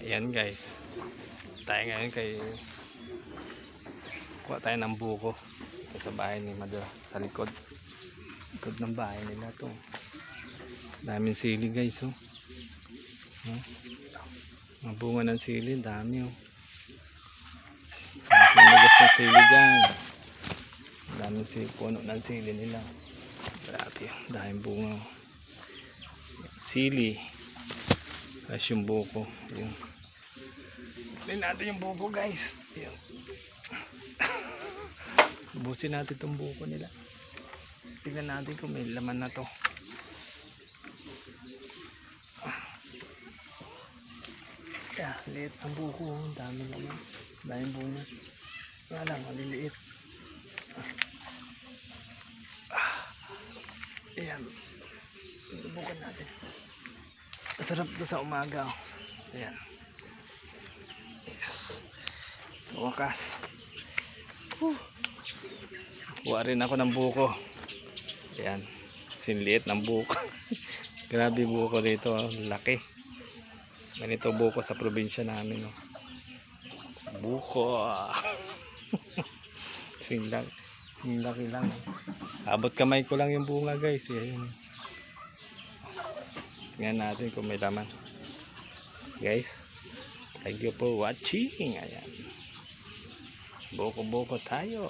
Ayan guys, tayo ngayon kay kuha tayo ng buko ito sa bahay ni Mother, sa likod ng bahay nila to. Daming sili guys, oh. Mga bunga ng sili, dami, oh. Magas ng sili dyan, daming puno ng sili nila. Grabe, daming bunga, oh. Sili tapos yung buko, yun. Tignan natin yung buko guys. Yun. Busin natin itong buko nila. Tignan natin kung may laman na to. Liit ang buko, dami naman, daming bunga. Wala lang, maliliit. Ayan, bukan natin. Masarap to sa umaga, oh. Ayan. Yes. Sa wakas, kuha rin ako ng buko. Ayan, sinliit ng buko. Grabe buko dito, oh. Laki. Ganito buko sa probinsya namin, oh. Buko. Sinlaki lang. Abot kamay ko lang yung bunga guys. Ayan. Tingnan natin kung may laman. Guys, thank you for watching. Ayan. Buko-buko tayo.